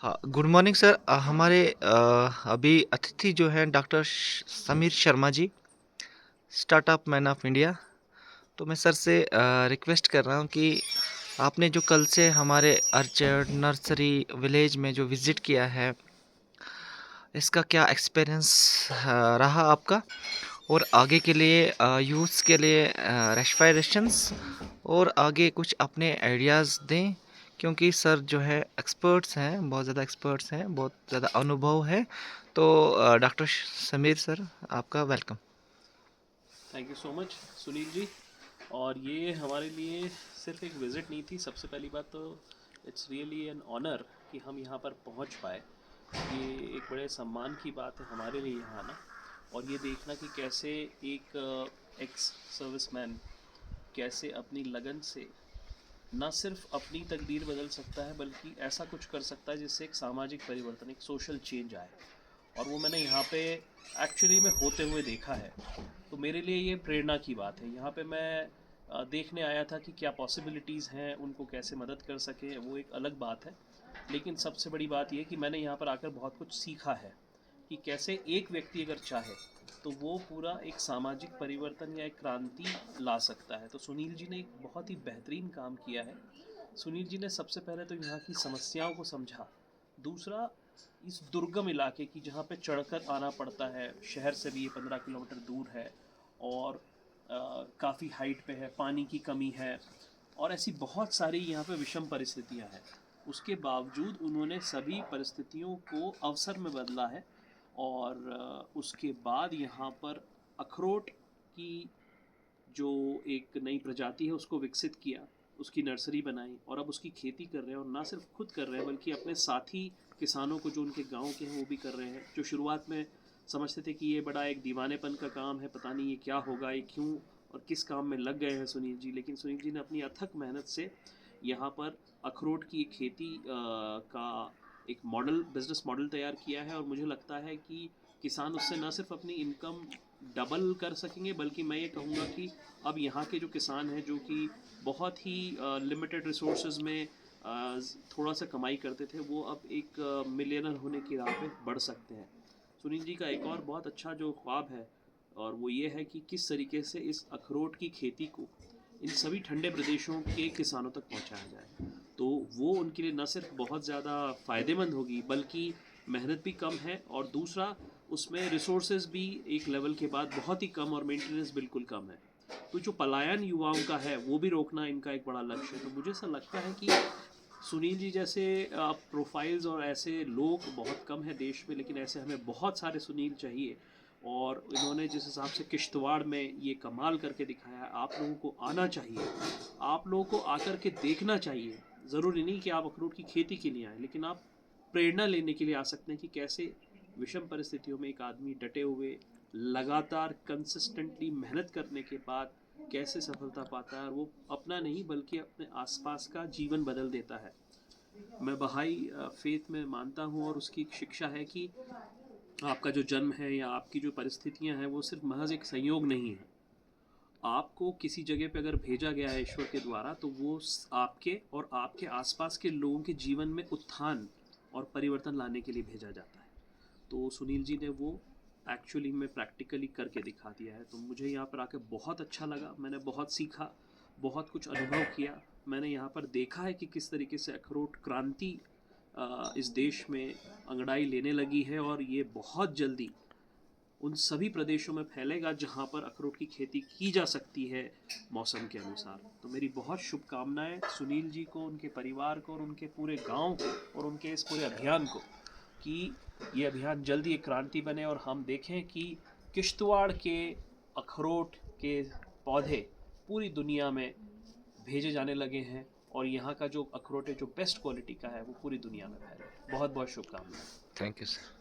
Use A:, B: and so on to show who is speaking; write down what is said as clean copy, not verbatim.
A: हाँ, good morning sir. हमारे अभी अतिथि जो हैं doctor Sameer Sharma ji, startup man of India. तो मैं सर से रिक्वेस्ट कर रहा हूँ कि आपने जो कल से हमारे अर्चर्ड नर्सरी विलेज में जो विज़िट किया है, इसका क्या एक्सपीरियंस रहा आपका, और आगे के लिए यूथ्स के लिए रेस्पिरेशंस और आगे कुछ अपने आइडियाज़ दें, क्योंकि सर जो है एक्सपर्ट्स हैं, बहुत ज़्यादा एक्सपर्ट्स हैं, बहुत ज़्यादा अनुभव है। तो डॉक्टर समीर सर, आपका welcome.
B: Thank you so much Sunil ji. और ये हमारे लिए सिर्फ एक विज़िट नहीं थी। सबसे पहली बात तो इट्स रियली एन ऑनर कि हम यहाँ पर पहुँच पाए। ये एक बड़े सम्मान की बात है हमारे लिए यहाँ आना, और ये देखना कि कैसे एक एक्स सर्विसमैन कैसे अपनी लगन से न सिर्फ अपनी तकदीर बदल सकता है बल्कि ऐसा कुछ कर सकता है जिससे एक सामाजिक परिवर्तन, एक सोशल चेंज आए। और वो मैंने यहाँ पे एक्चुअली में होते हुए देखा है। तो मेरे लिए ये प्रेरणा की बात है। यहाँ पे मैं देखने आया था कि क्या पॉसिबिलिटीज़ हैं, उनको कैसे मदद कर सके, वो एक अलग बात है। लेकिन सबसे बड़ी बात ये कि मैंने यहाँ पर आकर बहुत कुछ सीखा है कि कैसे एक व्यक्ति अगर चाहे तो वो पूरा एक सामाजिक परिवर्तन या एक क्रांति ला सकता है। तो सुनील जी ने एक बहुत ही बेहतरीन काम किया है। सुनील जी ने सबसे पहले तो यहाँ की समस्याओं को समझा। दूसरा, इस दुर्गम इलाके की जहाँ पे चढ़कर आना पड़ता है, शहर से भी ये 15 किलोमीटर दूर है, और काफ़ी हाइट पे है, पानी की कमी है, और ऐसी बहुत सारी यहाँ पे विषम परिस्थितियाँ हैं। उसके बावजूद उन्होंने सभी परिस्थितियों को अवसर में बदला है। और उसके बाद यहाँ पर अखरोट की जो एक नई प्रजाति है उसको विकसित किया, उसकी नर्सरी बनाई, और अब उसकी खेती कर रहे हैं। और ना सिर्फ खुद कर रहे हैं बल्कि अपने साथी किसानों को जो उनके गांव के हैं वो भी कर रहे हैं। जो शुरुआत में समझते थे कि ये बड़ा एक दीवानेपन का काम है, पता नहीं ये क्या होगा, ये क्यों और किस काम में लग गए हैं सुनील जी, लेकिन सुनील जी ने अपनी अथक मेहनत से यहाँ पर अखरोट की खेती का एक मॉडल, बिजनेस मॉडल तैयार किया है। और मुझे लगता है कि किसान उससे न सिर्फ अपनी इनकम डबल कर सकेंगे बल्कि मैं ये कहूँगा कि अब यहाँ के जो किसान हैं, जो कि बहुत ही लिमिटेड रिसोर्सेज में थोड़ा सा कमाई करते थे, वो अब एक मिलियनर होने की राह पे बढ़ सकते हैं। सुनील जी का एक और बहुत अच्छा जो ख्वाब है, और वो ये है कि किस तरीके से इस अखरोट की खेती को इन सभी ठंडे प्रदेशों के किसानों तक पहुंचाया जाए। तो वो उनके लिए न सिर्फ बहुत ज़्यादा फ़ायदेमंद होगी बल्कि मेहनत भी कम है, और दूसरा उसमें रिसोर्सेज भी एक लेवल के बाद बहुत ही कम, और मेंटेनेंस बिल्कुल कम है। तो जो पलायन युवाओं का है वो भी रोकना इनका एक बड़ा लक्ष्य है। तो मुझे ऐसा लगता है कि सुनील जी जैसे प्रोफाइल्स और ऐसे लोग बहुत कम है देश में, लेकिन ऐसे हमें बहुत सारे सुनील चाहिए। और इन्होंने जिस हिसाब से किश्तवाड़ में ये कमाल करके दिखाया है, आप लोगों को आना चाहिए, आप लोगों को आकर के देखना चाहिए। ज़रूरी नहीं कि आप अखरोट की खेती के लिए आए, लेकिन आप प्रेरणा लेने के लिए आ सकते हैं कि कैसे विषम परिस्थितियों में एक आदमी डटे हुए लगातार कंसिस्टेंटली मेहनत करने के बाद कैसे सफलता पाता है, और वो अपना नहीं बल्कि अपने आसपास का जीवन बदल देता है। मैं बहाई फेथ में मानता हूँ, और उसकी एक शिक्षा है कि आपका जो जन्म है या आपकी जो परिस्थितियाँ हैं वो सिर्फ महज एक संयोग नहीं है। आपको किसी जगह पे अगर भेजा गया है ईश्वर के द्वारा, तो वो आपके और आपके आसपास के लोगों के जीवन में उत्थान और परिवर्तन लाने के लिए भेजा जाता है। तो सुनील जी ने वो एक्चुअली में प्रैक्टिकली करके दिखा दिया है। तो मुझे यहाँ पर आकर बहुत अच्छा लगा, मैंने बहुत सीखा, बहुत कुछ अनुभव किया। मैंने यहाँ पर देखा है कि किस तरीके से अखरोट क्रांति इस देश में अंगड़ाई लेने लगी है, और ये बहुत जल्दी उन सभी प्रदेशों में फैलेगा जहाँ पर अखरोट की खेती की जा सकती है मौसम के अनुसार। तो मेरी बहुत शुभकामनाएं सुनील जी को, उनके परिवार को, और उनके पूरे गांव को, और उनके इस पूरे अभियान को, कि ये अभियान जल्दी एक क्रांति बने और हम देखें कि किश्तवाड़ के अखरोट के पौधे पूरी दुनिया में भेजे जाने लगे हैं, और यहाँ का जो अखरोट है जो बेस्ट क्वालिटी का है वो पूरी दुनिया में फैले। बहुत बहुत शुभकामनाएं।
A: Thank you sir.